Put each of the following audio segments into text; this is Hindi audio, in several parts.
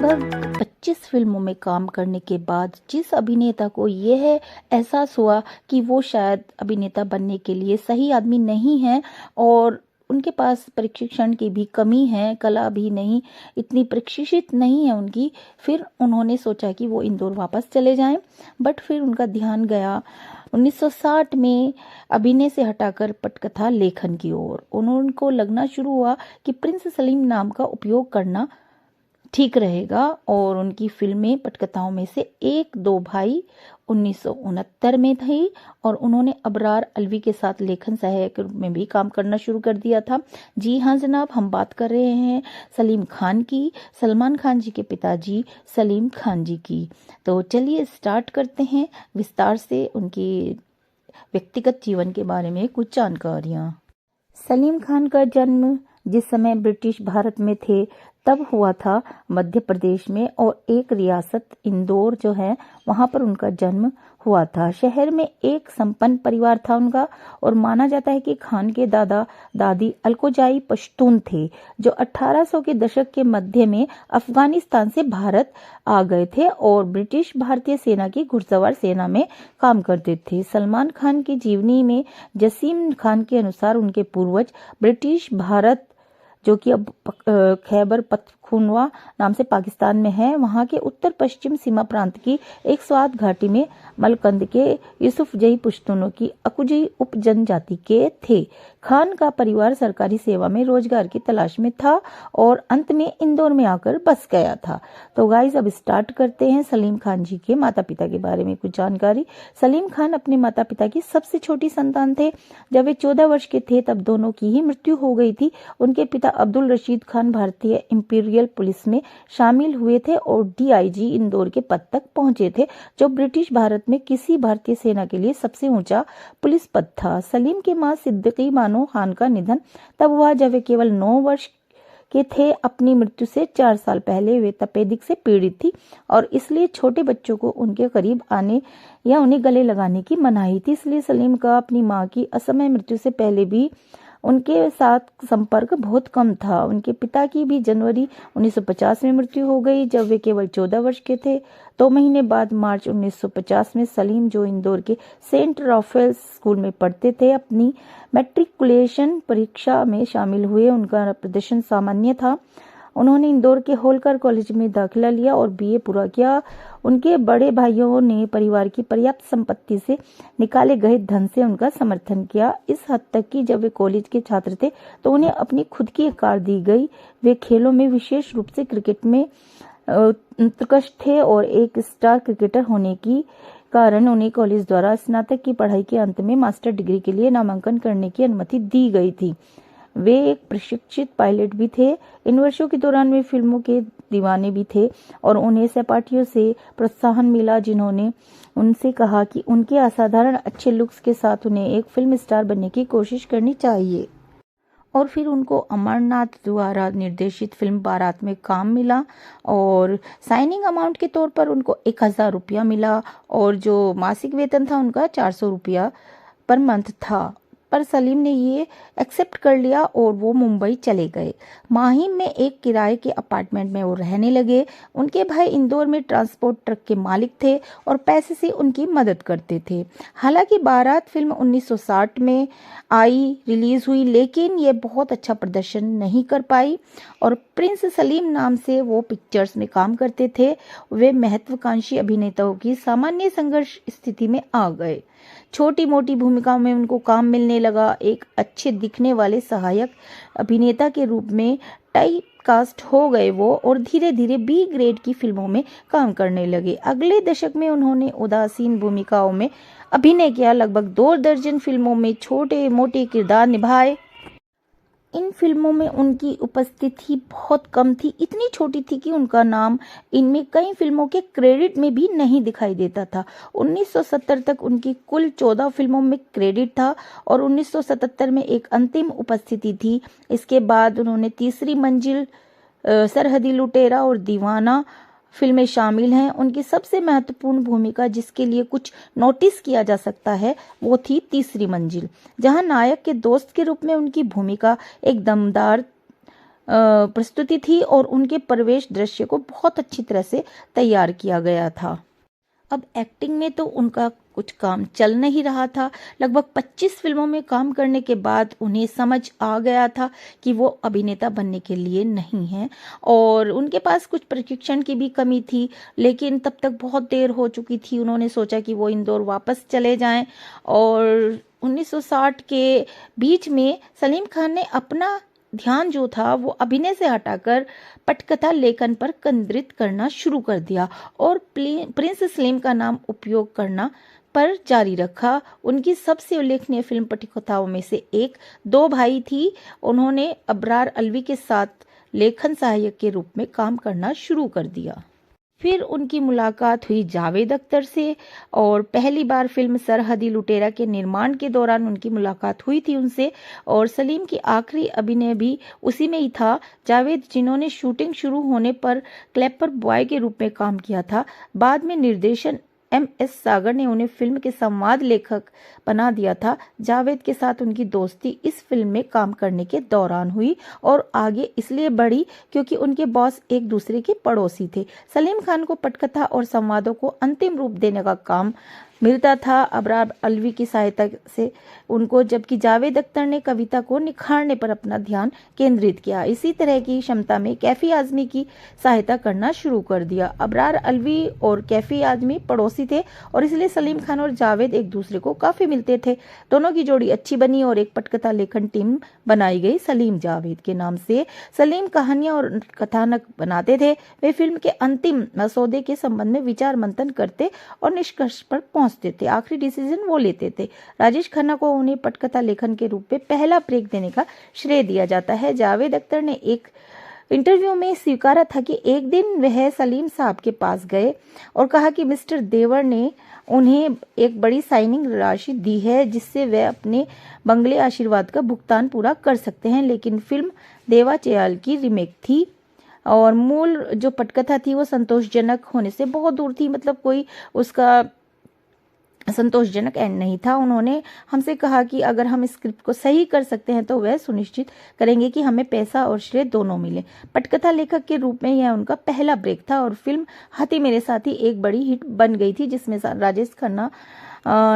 लगभग 25 फिल्मों में काम करने के बाद जिस अभिनेता को यह एहसास हुआ कि वो शायद अभिनेता बनने के लिए सही आदमी नहीं है और उनके पास प्रशिक्षण की भी कमी है, कला भी नहीं इतनी प्रशिक्षित नहीं है उनकी, फिर उन्होंने सोचा कि वो इंदौर वापस चले जाएं। बट फिर उनका ध्यान गया 1960 में अभिनय से हटाकर पटकथा लेखन की ओर। उनको लगना शुरू हुआ कि प्रिंस सलीम नाम का उपयोग करना ठीक रहेगा और उनकी फिल्में पटकथाओं में से एक दो भाई 1969 में थी और उन्होंने अबरार अलवी के साथ लेखन सहायक में भी काम करना शुरू कर दिया था। जी हाँ जनाब, हम बात कर रहे हैं सलीम खान की, सलमान खान जी के पिताजी सलीम खान जी की। तो चलिए स्टार्ट करते हैं विस्तार से उनकी व्यक्तिगत जीवन के बारे में कुछ जानकारियाँ। सलीम खान का जन्म जिस समय ब्रिटिश भारत में थे तब हुआ था मध्य प्रदेश में, और एक रियासत इंदौर जो है वहां पर उनका जन्म हुआ था। शहर में एक संपन्न परिवार था उनका, और माना जाता है कि खान के दादा दादी अलकोजाई पश्तून थे जो 1800 के दशक के मध्य में अफगानिस्तान से भारत आ गए थे और ब्रिटिश भारतीय सेना की घुड़सवार सेना में काम करते थे। सलमान खान की जीवनी में जसीम खान के अनुसार उनके पूर्वज ब्रिटिश भारत, जो कि अब खैबर पख्तूनख्वा नाम से पाकिस्तान में है, वहां के उत्तर पश्चिम सीमा प्रांत की एक स्वात घाटी में मलकंद के यूसुफजई पश्तूनों की अकुजई उप जनजाति के थे। खान का परिवार सरकारी सेवा में रोजगार की तलाश में था और अंत में इंदौर में आकर बस गया था। तो गाइस अब स्टार्ट करते हैं सलीम खान जी के माता पिता के बारे में कुछ जानकारी। सलीम खान अपने माता पिता की सबसे छोटी संतान थे। जब वे 14 वर्ष के थे तब दोनों की ही मृत्यु हो गई थी। उनके पिता अब्दुल रशीद खान भारतीय इंपीरियल पुलिस में शामिल हुए थे और डीआईजी इंदौर के पद तक पहुंचे थे, जो ब्रिटिश भारत में किसी भारतीय सेना के लिए सबसे ऊंचा पुलिस पद था। सलीम के मां सिद्दीकी बानो खान का निधन तब हुआ जब वे केवल 9 वर्ष के थे। अपनी मृत्यु से 4 साल पहले वे तपेदिक से पीड़ित थी और इसलिए छोटे बच्चों को उनके करीब आने या उन्हें गले लगाने की मनाही थी। इसलिए सलीम का अपनी मां की असमय मृत्यु से पहले भी उनके साथ संपर्क बहुत कम था। उनके पिता की भी जनवरी 1950 में मृत्यु हो गई जब वे केवल 14 वर्ष के थे। 2 महीने बाद मार्च 1950 में सलीम, जो इंदौर के सेंट राफेल स्कूल में पढ़ते थे, अपनी मैट्रिकुलेशन परीक्षा में शामिल हुए। उनका प्रदर्शन सामान्य था। उन्होंने इंदौर के होलकर कॉलेज में दाखिला लिया और बीए पूरा किया। उनके बड़े भाइयों ने परिवार की पर्याप्त संपत्ति से निकाले गए धन से उनका समर्थन किया, इस हद तक कि जब वे कॉलेज के छात्र थे तो उन्हें अपनी खुद की एक कार दी गई। वे खेलों में विशेष रूप से क्रिकेट में उत्कृष्ट थे और एक स्टार क्रिकेटर होने की कारण उन्हें कॉलेज द्वारा स्नातक की पढ़ाई के अंत में मास्टर डिग्री के लिए नामांकन करने की अनुमति दी गई थी। वे एक प्रशिक्षित पायलट भी थे। इन वर्षों के दौरान वे फिल्मों के दीवाने भी थे और उन्हें सहपाठियों से प्रोत्साहन मिला जिन्होंने उनसे कहा कि उनके असाधारण अच्छे लुक्स के साथ उन्हें एक फिल्म स्टार बनने की कोशिश करनी चाहिए। और फिर उनको अमरनाथ द्वारा निर्देशित फिल्म बारात में काम मिला और साइनिंग अमाउंट के तौर पर उनको 1000 रुपया मिला और जो मासिक वेतन था उनका 400 रुपया पर मंथ था। पर सलीम ने ये एक्सेप्ट कर लिया और वो मुंबई चले गए। माहिम में एक किराए के अपार्टमेंट में वो रहने लगे। उनके भाई इंदौर में ट्रांसपोर्ट ट्रक के मालिक थे और पैसे से उनकी मदद करते थे। हालांकि बारात फिल्म 1960 में रिलीज हुई, लेकिन ये बहुत अच्छा प्रदर्शन नहीं कर पाई और प्रिंस सलीम नाम से वो पिक्चर्स में काम करते थे। वे महत्वाकांक्षी अभिनेताओं की सामान्य संघर्ष स्थिति में आ गए। छोटी मोटी भूमिकाओं में उनको काम मिलने लगा। एक अच्छे दिखने वाले सहायक अभिनेता के रूप में टाइप कास्ट हो गए वो और धीरे धीरे बी ग्रेड की फिल्मों में काम करने लगे। अगले दशक में उन्होंने उदासीन भूमिकाओं में अभिनय किया। लगभग 2 दर्जन फिल्मों में छोटे मोटे किरदार निभाए। इन फिल्मों में उनकी उपस्थिति बहुत कम थी, इतनी छोटी थी कि उनका नाम इनमें कई फिल्मों के क्रेडिट में भी नहीं दिखाई देता था। 1970 तक उनकी कुल 14 फिल्मों में क्रेडिट था और 1977 में एक अंतिम उपस्थिति थी। इसके बाद उन्होंने तीसरी मंजिल, सरहदी लुटेरा और दीवाना फिल्में शामिल हैं। उनकी सबसे महत्वपूर्ण भूमिका जिसके लिए कुछ नोटिस किया जा सकता है वो थी तीसरी मंजिल, जहां नायक के दोस्त के रूप में उनकी भूमिका एक दमदार प्रस्तुति थी और उनके प्रवेश दृश्य को बहुत अच्छी तरह से तैयार किया गया था। अब एक्टिंग में तो उनका कुछ काम चल नहीं रहा था। लगभग 25 फिल्मों में काम करने के बाद उन्हें समझ आ गया था कि वो अभिनेता बनने के लिए नहीं हैं और उनके पास कुछ प्रशिक्षण की भी कमी थी, लेकिन तब तक बहुत देर हो चुकी थी। उन्होंने सोचा कि वो इंदौर वापस चले जाएं और 1960 के बीच में सलीम खान ने अपना ध्यान जो था वो अभिनय से हटाकर पटकथा लेखन पर केंद्रित करना शुरू कर दिया और प्रिंस सलीम का नाम उपयोग करना पर जारी रखा। उनकी सबसे उल्लेखनीय फिल्म पटकथाओं में से एक दो भाई थी। उन्होंने अबरार अलवी के साथ लेखन सहायक के रूप में काम करना शुरू कर दिया। फिर उनकी मुलाकात हुई जावेद अख्तर से और पहली बार फिल्म सरहदी लुटेरा के निर्माण के दौरान उनकी मुलाकात हुई थी उनसे और सलीम की आखिरी अभिनय भी उसी में ही था। जावेद, जिन्होंने शूटिंग शुरू होने पर क्लैपर बॉय के रूप में काम किया था, बाद में निर्देशन MS सागर ने उन्हें फिल्म के संवाद लेखक बना दिया था। जावेद के साथ उनकी दोस्ती इस फिल्म में काम करने के दौरान हुई और आगे इसलिए बढ़ी क्योंकि उनके बॉस एक दूसरे के पड़ोसी थे। सलीम खान को पटकथा और संवादों को अंतिम रूप देने का काम मिलता था अबरार अलवी की सहायता से उनको, जबकि जावेद अख्तर ने कविता को निखारने पर अपना ध्यान केंद्रित किया। इसी तरह की क्षमता में कैफी आजमी की सहायता करना शुरू कर दिया। अबरार अलवी और कैफी आजमी पड़ोसी थे और इसलिए सलीम खान और जावेद एक दूसरे को काफी मिलते थे। दोनों की जोड़ी अच्छी बनी और एक पटकथा लेखन टीम बनाई गई सलीम जावेद के नाम से। सलीम कहानियां और कथानक बनाते थे। वे फिल्म के अंतिम मसौदे के संबंध में विचार मंथन करते और निष्कर्ष पर पहुंचते थे। आखिरी डिसीजन वो लेते थे। राजेश खन्ना को उन्हें पटकथा लेखन के रूप में पहला ब्रेक देने का श्रेय दिया जाता है। जावेद अख्तर ने एक इंटरव्यू में स्वीकारा था कि एक दिन वह सलीम साहब के पास गए और कहा कि मिस्टर देवर ने उन्हें एक बड़ी साइनिंग राशि दी है जिससे वह अपने बंगले आशीर्वाद का भुगतान पूरा कर सकते हैं, लेकिन फिल्म देवा चयाल की रीमेक थी और मूल जो पटकथा थी वो संतोषजनक होने से बहुत दूर थी, मतलब कोई उसका संतोषजनक एंड नहीं था। उन्होंने हमसे कहा कि अगर हम स्क्रिप्ट को सही कर सकते हैं तो वह सुनिश्चित करेंगे कि हमें पैसा और श्रेय दोनों मिले। पटकथा लेखक के रूप में यह उनका पहला ब्रेक था और फिल्म हाथी मेरे साथी एक बड़ी हिट बन गई थी जिसमें राजेश खन्ना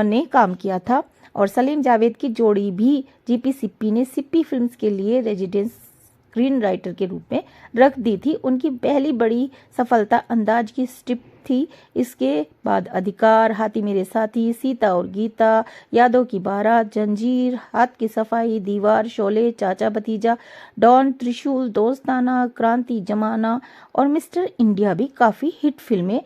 ने काम किया था और सलीम जावेद की जोड़ी भी जीपी सिप्पी ने सिप्पी फिल्म्स के लिए रेजिडेंस स्क्रीन राइटर के रूप में रख दी थी। उनकी पहली बड़ी सफलता अंदाज की स्ट्रिप थी। इसके बाद अधिकार, हाथी मेरे साथी, सीता और गीता, यादों की बारात, जंजीर, हाथ की सफाई, दीवार, शोले, चाचा भतीजा, डॉन, त्रिशूल, दोस्ताना, क्रांति, जमाना और मिस्टर इंडिया भी काफी हिट फिल्में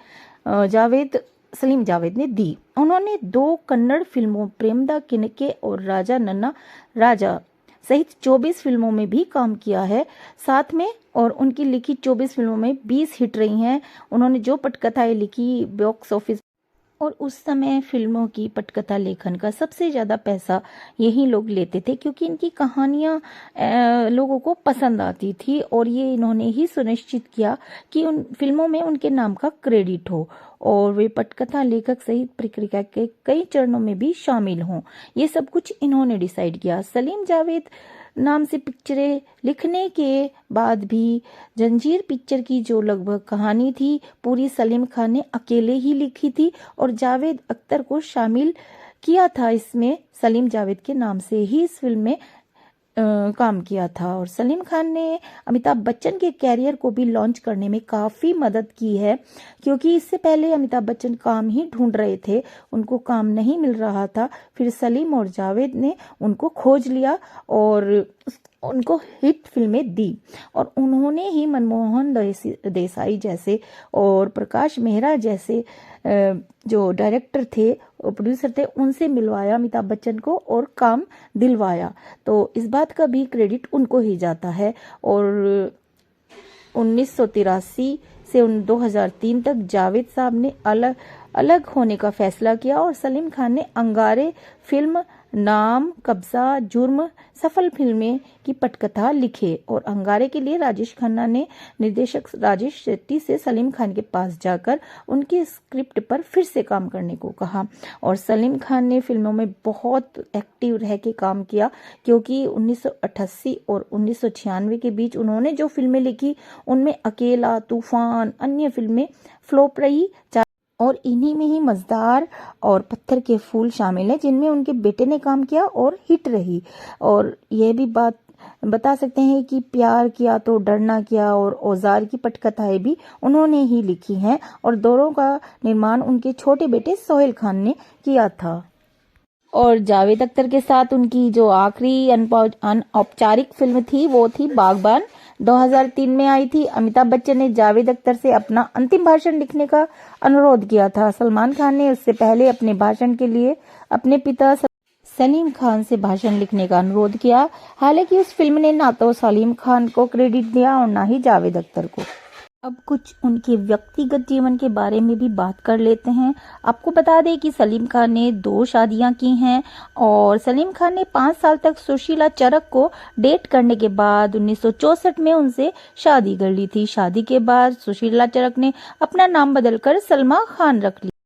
सलीम जावेद ने दी। उन्होंने 2 कन्नड़ फिल्मों प्रेमदा किनके और राजा नन्ना राजा सहित 24 फिल्मों में भी काम किया है साथ में और उनकी लिखी 24 फिल्मों में 20 हिट रही हैं। उन्होंने जो पटकथाएं लिखी बॉक्स ऑफिस और उस समय फिल्मों की पटकथा लेखन का सबसे ज़्यादा पैसा यही लोग लेते थे क्योंकि इनकी कहानियाँ लोगों को पसंद आती थी और ये इन्होंने ही सुनिश्चित किया कि उन फिल्मों में उनके नाम का क्रेडिट हो और वे पटकथा लेखक सहित प्रक्रिया के कई चरणों में भी शामिल हों। ये सब कुछ इन्होंने डिसाइड किया। सलीम जावेद नाम से पिक्चरें लिखने के बाद भी जंजीर पिक्चर की जो लगभग कहानी थी पूरी सलीम खान ने अकेले ही लिखी थी और जावेद अख्तर को शामिल किया था। इसमें सलीम जावेद के नाम से ही इस फिल्म में काम किया था और सलीम खान ने अमिताभ बच्चन के कैरियर को भी लॉन्च करने में काफ़ी मदद की है क्योंकि इससे पहले अमिताभ बच्चन काम ही ढूंढ रहे थे, उनको काम नहीं मिल रहा था। फिर सलीम और जावेद ने उनको खोज लिया और उनको हिट फिल्में दी और उन्होंने ही मनमोहन देसाई जैसे और प्रकाश मेहरा जैसे जो डायरेक्टर थे और प्रोड्यूसर थे उनसे मिलवाया अमिताभ बच्चन को और काम दिलवाया। तो इस बात का भी क्रेडिट उनको ही जाता है और 1983 से 2003 तक जावेद साहब ने अलग अलग होने का फैसला किया और सलीम खान ने अंगारे फिल्म नाम, कब्जा, जुर्म सफल फिल्में की पटकथा लिखे। और अंगारे के लिए राजेश खन्ना ने निर्देशक राजेश शेट्टी से सलीम खान के पास जाकर उनकी स्क्रिप्ट पर फिर से काम करने को कहा। और सलीम खान ने फिल्मों में बहुत एक्टिव रह के काम किया, क्योंकि 1988 और 1996 के बीच उन्होंने जो फिल्में लिखी उनमें अकेला, तूफान, अन्य फिल्में फ्लॉप रही। और इन्हीं में ही मज़दार और पत्थर के फूल शामिल हैं, जिनमें उनके बेटे ने काम किया और हिट रही। और यह भी बात बता सकते हैं कि प्यार किया तो डरना क्या और औजार की पटकथाएं भी उन्होंने ही लिखी हैं। और दोनों का निर्माण उनके छोटे बेटे सोहेल खान ने किया था। और जावेद अख्तर के साथ उनकी जो आखिरी अनौपचारिक फिल्म थी वो थी बागबान, 2003 में आई थी। अमिताभ बच्चन ने जावेद अख्तर से अपना अंतिम भाषण लिखने का अनुरोध किया था। सलमान खान ने उससे पहले अपने भाषण के लिए अपने पिता सलीम खान से भाषण लिखने का अनुरोध किया। हालांकि उस फिल्म ने ना तो सलीम खान को क्रेडिट दिया और ना ही जावेद अख्तर को। अब कुछ उनके व्यक्तिगत जीवन के बारे में भी बात कर लेते हैं। आपको बता दें कि सलीम खान ने 2 शादियां की हैं और सलीम खान ने 5 साल तक सुशीला चरक को डेट करने के बाद 1964 में उनसे शादी कर ली थी। शादी के बाद सुशीला चरक ने अपना नाम बदलकर सलमा खान रख लिया।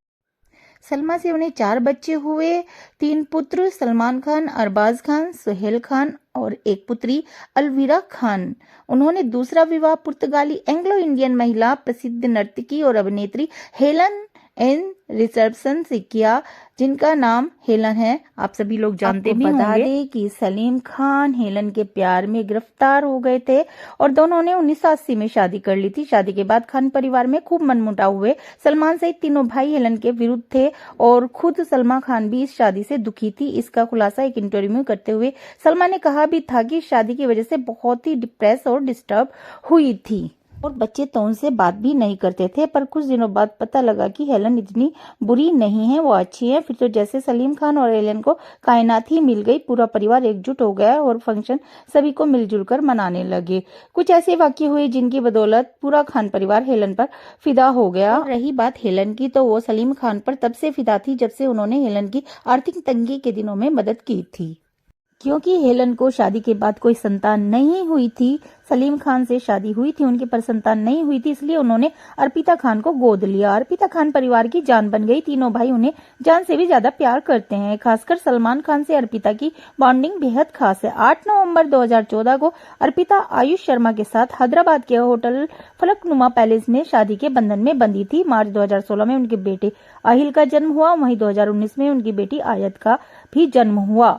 सलमा से उन्हें 4 बच्चे हुए, 3 पुत्र सलमान खान, अरबाज खान, सोहेल खान और एक पुत्री अलवीरा खान। उन्होंने दूसरा विवाह पुर्तगाली एंग्लो इंडियन महिला प्रसिद्ध नर्तकी और अभिनेत्री हेलन एन रिचर्डसन से किया, जिनका नाम हेलन है। आप सभी लोग जानते भी होंगे। बता दें कि सलीम खान हेलन के प्यार में गिरफ्तार हो गए थे और दोनों ने 1980 में शादी कर ली थी। शादी के बाद खान परिवार में खूब मनमुटाव हुए। सलमान सहित तीनों भाई हेलन के विरुद्ध थे और खुद सलमा खान भी इस शादी से दुखी थी। इसका खुलासा एक इंटरव्यू में करते हुए सलमा ने कहा भी था कि शादी की वजह से बहुत ही डिप्रेस और डिस्टर्ब हुई थी और बच्चे तो उनसे बात भी नहीं करते थे। पर कुछ दिनों बाद पता लगा कि हेलन इतनी बुरी नहीं है, वो अच्छी है। फिर तो जैसे सलीम खान और हेलन को कायनात ही मिल गई। पूरा परिवार एकजुट हो गया और फंक्शन सभी को मिलजुल कर मनाने लगे। कुछ ऐसे वाकये हुए जिनकी बदौलत पूरा खान परिवार हेलन पर फिदा हो गया। और रही बात हेलन की, तो वो सलीम खान पर तब से फिदा थी जब से उन्होंने हेलन की आर्थिक तंगी के दिनों में मदद की थी। क्योंकि हेलन को शादी के बाद कोई संतान नहीं हुई थी, सलीम खान से शादी हुई थी उनकी पर संतान नहीं हुई थी, इसलिए उन्होंने अर्पिता खान को गोद लिया। अर्पिता खान परिवार की जान बन गई। तीनों भाई उन्हें जान से भी ज्यादा प्यार करते हैं। खासकर सलमान खान से अर्पिता की बॉन्डिंग बेहद खास है। 8 नवंबर 2014 को अर्पिता आयुष शर्मा के साथ हैदराबाद के होटल फलकनुमा पैलेस में शादी के बंधन में बंधी थी। मार्च 2016 में उनके बेटे आहिल का जन्म हुआ। वहीं 2019 में उनकी बेटी आयत का भी जन्म हुआ।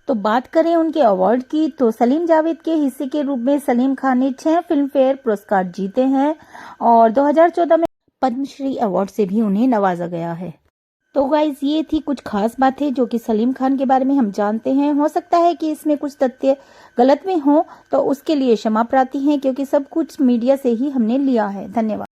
तो बात करें उनके अवार्ड की, तो सलीम जावेद के हिस्से के रूप में सलीम खान ने 6 फिल्म फेयर पुरस्कार जीते हैं और 2014 में पद्मश्री अवार्ड से भी उन्हें नवाजा गया है। तो गाइज, ये थी कुछ खास बातें जो कि सलीम खान के बारे में हम जानते हैं। हो सकता है कि इसमें कुछ तथ्य गलत में हो, तो उसके लिए क्षमा प्रार्थी हैं, क्योंकि सब कुछ मीडिया से ही हमने लिया है। धन्यवाद।